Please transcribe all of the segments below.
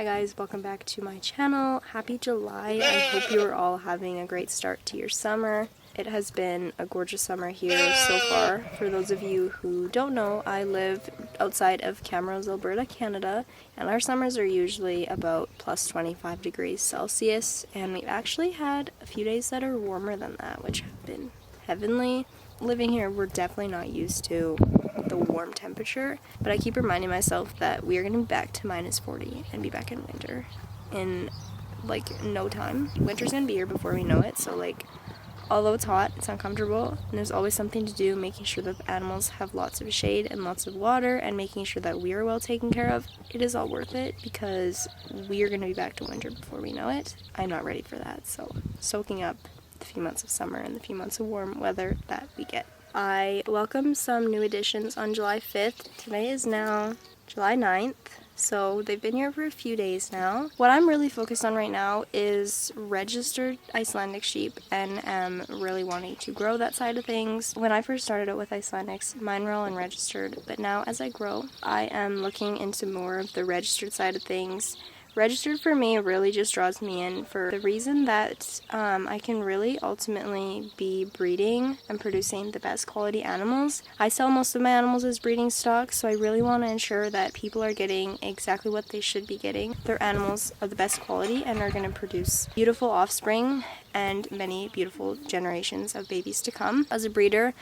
Hi guys, welcome back to my channel. Happy July. I hope you are all having a great start to your summer. It has been a gorgeous summer here so far. For those of you who don't know, I live outside of Camrose, Alberta, Canada, and our summers are usually about plus 25 degrees Celsius, and we've actually had a few days that are warmer than that, which have been heavenly. Living here, we're definitely not used to the warm temperature, but I keep reminding myself that we are going to be back to minus 40 and be back in winter in like no time. Winter's going to be here before we know it, so like although it's hot, it's uncomfortable, and there's always something to do, making sure that the animals have lots of shade and lots of water, and making sure that we are well taken care of. It is all worth it because we are going to be back to winter before we know it. I'm not ready for that, so soaking up the few months of summer and the few months of warm weather that we get. I welcome some new additions on July 5th. Today is now July 9th, so they've been here for a few days now. What I'm really focused on right now is registered Icelandic sheep, and am really wanting to grow that side of things. When I first started out with Icelandics, mine were all unregistered, but now as I grow, I am looking into more of the registered side of things. Registered for me really just draws me in for the reason that I can really ultimately be breeding and producing the best quality animals. I sell most of my animals as breeding stock, so I really want to ensure that people are getting exactly what they should be getting. Their animals are the best quality and are going to produce beautiful offspring and many beautiful generations of babies to come. As a breeder,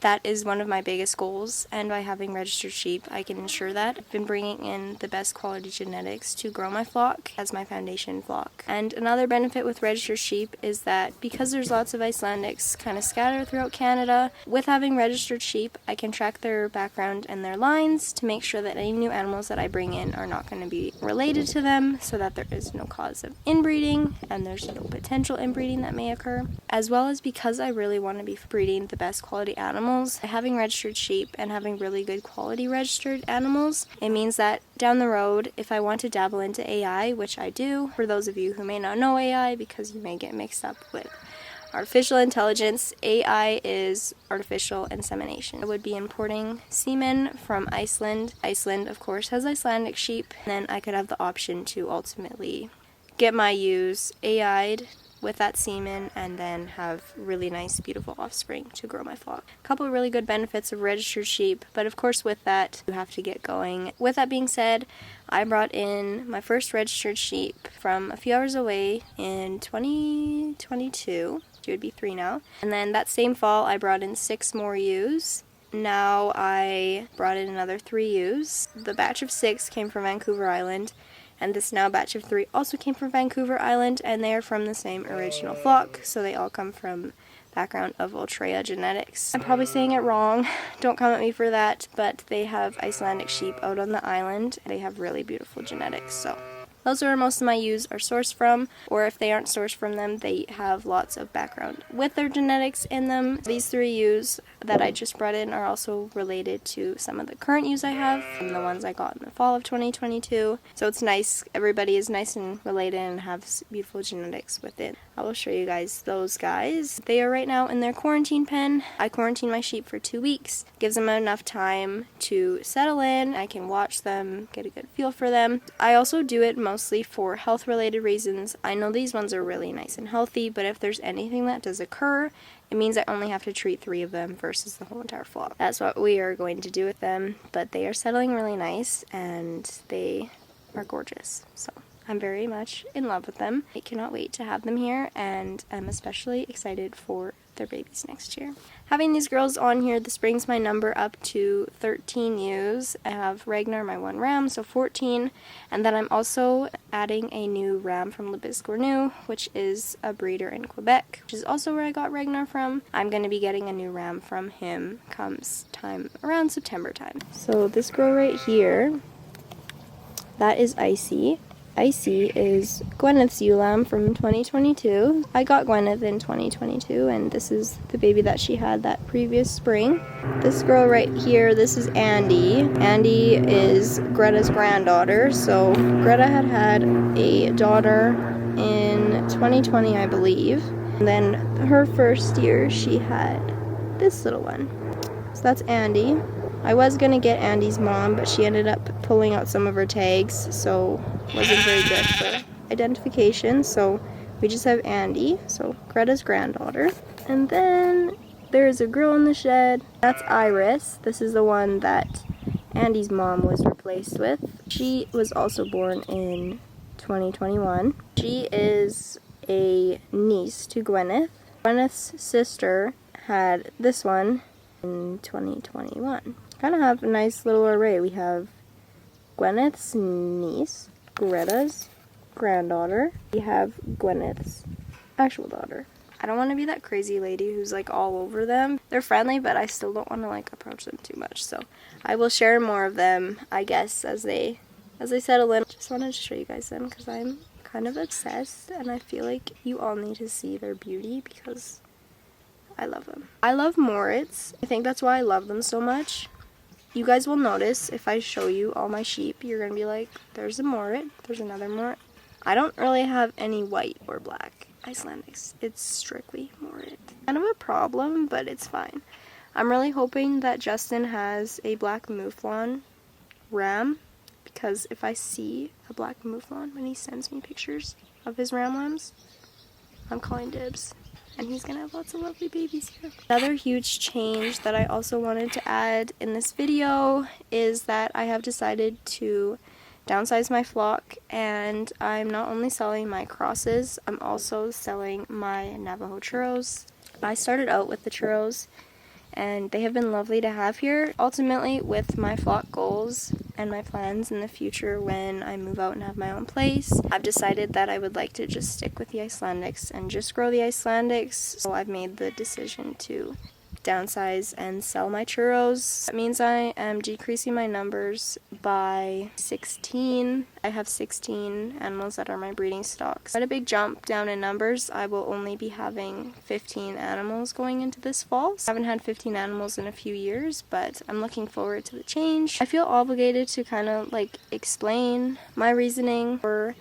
that is one of my biggest goals, and by having registered sheep, I can ensure that. I've been bringing in the best quality genetics to grow my flock as my foundation flock. And another benefit with registered sheep is that because there's lots of Icelandics kind of scattered throughout Canada, with having registered sheep, I can track their background and their lines to make sure that any new animals that I bring in are not going to be related to them, so that there is no cause of inbreeding and there's no potential inbreeding that may occur. As well as because I really want to be breeding the best quality animals, having registered sheep and having really good quality registered animals, it means that down the road, if I want to dabble into AI, which I do, for those of you who may not know AI because you may get mixed up with artificial intelligence, AI is artificial insemination. I would be importing semen from Iceland. Iceland, of course, has Icelandic sheep, and then I could have the option to ultimately get my ewes AI'd with that semen and then have really nice, beautiful offspring to grow my flock. A couple of really good benefits of registered sheep, but of course with that, you have to get going. With that being said, I brought in my first registered sheep from a few hours away in 2022. She would be 3 now. And then that same fall, I brought in 6 more ewes. Now I brought in another 3 ewes. The batch of 6 came from Vancouver Island, and this now batch of 3 also came from Vancouver Island, and they are from the same original flock, so they all come from background of Ultrea genetics. I'm probably saying it wrong, don't come at me for that, but they have Icelandic sheep out on the island. They have really beautiful genetics, so those are where most of my ewes are sourced from, or if they aren't sourced from them, they have lots of background with their genetics in them. These 3 ewes that I just brought in are also related to some of the current ewes I have, from the ones I got in the fall of 2022. So it's nice, everybody is nice and related and have beautiful genetics within. I will show you guys those guys. They are right now in their quarantine pen. I quarantine my sheep for 2 weeks. Gives them enough time to settle in. I can watch them, get a good feel for them. I also do it mostly for health related reasons. I know these ones are really nice and healthy, but if there's anything that does occur, it means I only have to treat 3 of them versus the whole entire flock. That's what we are going to do with them, but they are settling really nice and they are gorgeous. So I'm very much in love with them. I cannot wait to have them here, and I'm especially excited for their babies next year. Having these girls on here, this brings my number up to 13 ewes. I have Ragnar, my 1 ram, so 14, and then I'm also adding a new ram from Lebiscornu, which is a breeder in Quebec, which is also where I got Ragnar from. I'm going to be getting a new ram from him comes time around September time. So this girl right here, that is Icy. Icy is Gwyneth's ewe lamb from 2022. I got Gwyneth in 2022, and this is the baby that she had that previous spring. This girl right here, this is Andy. Andy is Greta's granddaughter, so Greta had a daughter in 2020, I believe. And then her first year, she had this little one. So that's Andy. I was going to get Andy's mom, but she ended up pulling out some of her tags, so wasn't very good for identification. So we just have Andy, so Greta's granddaughter. And then there's a girl in the shed. That's Iris. This is the one that Andy's mom was replaced with. She was also born in 2021. She is a niece to Gwyneth. Gwyneth's sister had this one in 2021. Kind of have a nice little array. We have Gwyneth's niece, Greta's granddaughter. We have Gwyneth's actual daughter. I don't want to be that crazy lady who's like all over them. They're friendly, but I still don't want to like approach them too much. So I will share more of them, I guess, as they settle in. Just wanted to show you guys them because I'm kind of obsessed, and I feel like you all need to see their beauty because I love them. I love Moritz. I think that's why I love them so much. You guys will notice if I show you all my sheep, you're gonna be like, there's a Moritz, there's another Moritz. I don't really have any white or black Icelandics. It's strictly Moritz. Kind of a problem, but it's fine. I'm really hoping that Justin has a black mouflon ram, because if I see a black mouflon when he sends me pictures of his ram lambs, I'm calling dibs. And he's gonna have lots of lovely babies here. Another huge change that I also wanted to add in this video is that I have decided to downsize my flock, and I'm not only selling my crosses, I'm also selling my Navajo churros. I started out with the churros, and they have been lovely to have here. Ultimately, with my flock goals and my plans in the future when I move out and have my own place, I've decided that I would like to just stick with the Icelandics and just grow the Icelandics. So I've made the decision to downsize and sell my churros. That means I am decreasing my numbers by 16. I have 16 animals that are my breeding stocks. Quite a big jump down in numbers. I will only be having 15 animals going into this fall. I haven't had 15 animals in a few years, but I'm looking forward to the change. I feel obligated to kind of like explain my reasoning for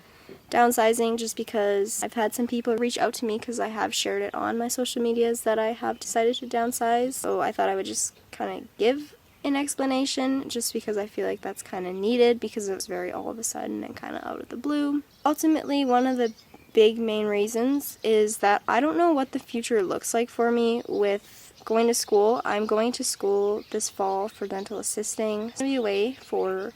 downsizing, just because I've had some people reach out to me because I have shared it on my social medias that I have decided to downsize. So I thought I would just kind of give an explanation, just because I feel like that's kind of needed, because it was very all of a sudden and kind of out of the blue. Ultimately, one of the big main reasons is that I don't know what the future looks like for me with going to school. I'm going to school this fall for dental assisting. I'm going to be away for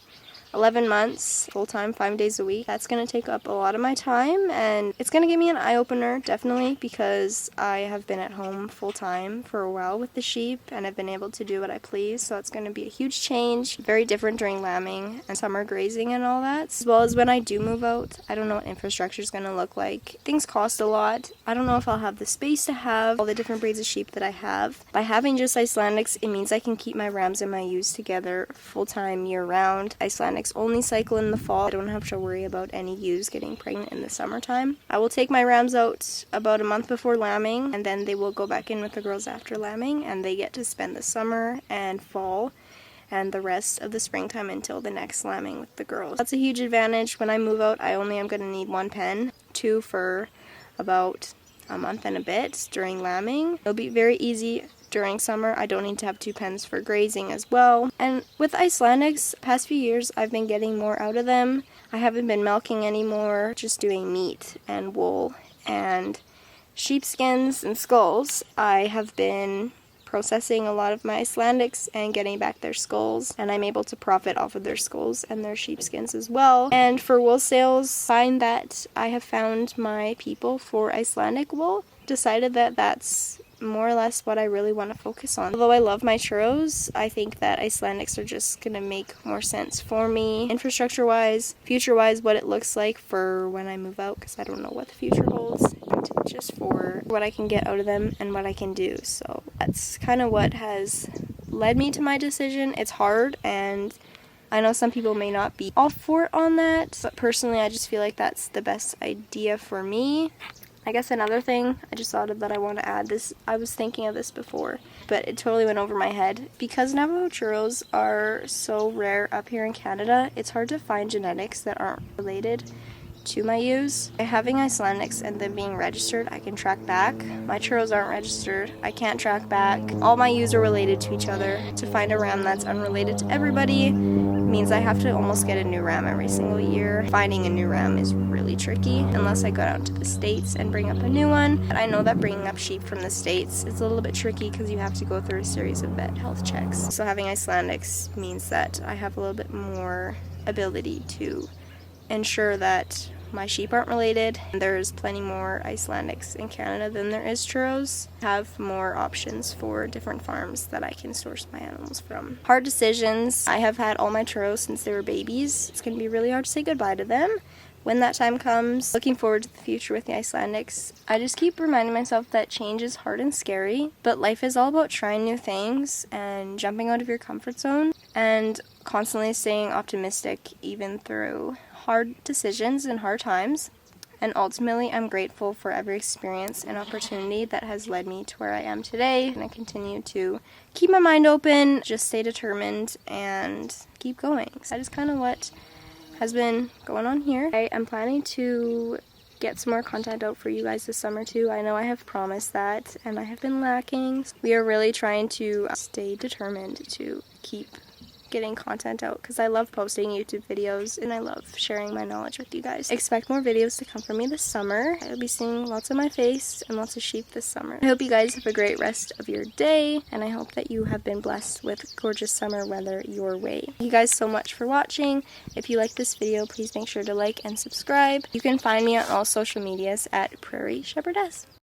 11 months, full-time, 5 days a week. That's going to take up a lot of my time, and it's going to give me an eye-opener, definitely, because I have been at home full-time for a while with the sheep, and I've been able to do what I please, so it's going to be a huge change. Very different during lambing and summer grazing and all that. As well as when I do move out, I don't know what infrastructure is going to look like. Things cost a lot. I don't know if I'll have the space to have all the different breeds of sheep that I have. By having just Icelandics, it means I can keep my rams and my ewes together full-time, year-round. Icelandics only cycle in the fall. I don't have to worry about any ewes getting pregnant in the summertime. I will take my rams out about a month before lambing, and then they will go back in with the girls after lambing, and they get to spend the summer and fall and the rest of the springtime until the next lambing with the girls. That's a huge advantage. When I move out, I only am going to need 1 pen, 2 for about a month and a bit during lambing. It'll be very easy during summer. I don't need to have 2 pens for grazing as well. And with Icelandics, past few years I've been getting more out of them. I haven't been milking anymore, just doing meat and wool and sheepskins and skulls. I have been processing a lot of my Icelandics and getting back their skulls, and I'm able to profit off of their skulls and their sheepskins as well. And for wool sales, find that I have found my people for Icelandic wool. Decided that that's more or less what I really want to focus on. Although I love my churros, I think that Icelandics are just going to make more sense for me, infrastructure-wise, future-wise, what it looks like for when I move out, because I don't know what the future holds, and just for what I can get out of them and what I can do. So that's kind of what has led me to my decision. It's hard, and I know some people may not be all for it on that, but personally I just feel like that's the best idea for me. I guess another thing I just thought of that I want to add, this, I was thinking of this before, but it totally went over my head. Because Navajo churros are so rare up here in Canada, it's hard to find genetics that aren't related to my ewes. By having Icelandics and them being registered, I can track back. My churros aren't registered. I can't track back. All my ewes are related to each other. To find a ram that's unrelated to everybody means I have to almost get a new ram every single year. Finding a new ram is really tricky unless I go down to the States and bring up a new one. But I know that bringing up sheep from the States is a little bit tricky because you have to go through a series of vet health checks. So having Icelandics means that I have a little bit more ability to ensure that my sheep aren't related. There's plenty more Icelandics in Canada than there is churros. I have more options for different farms that I can source my animals from. Hard decisions. I have had all my churros since they were babies. It's going to be really hard to say goodbye to them when that time comes. Looking forward to the future with the Icelandics. I just keep reminding myself that change is hard and scary, but life is all about trying new things and jumping out of your comfort zone and constantly staying optimistic even through hard decisions and hard times. And ultimately, I'm grateful for every experience and opportunity that has led me to where I am today. And I continue to keep my mind open, just stay determined, and keep going. So that is kind of what has been going on here. I am planning to get some more content out for you guys this summer too. I know I have promised that, and I have been lacking. We are really trying to stay determined to keep getting content out because I love posting YouTube videos and I love sharing my knowledge with you guys. Expect more videos to come from me this summer. I'll be seeing lots of my face and lots of sheep this summer. I hope you guys have a great rest of your day, and I hope that you have been blessed with gorgeous summer weather your way. Thank you guys so much for watching. If you like this video, please make sure to like and subscribe. You can find me on all social medias at Prairie Shepherdess.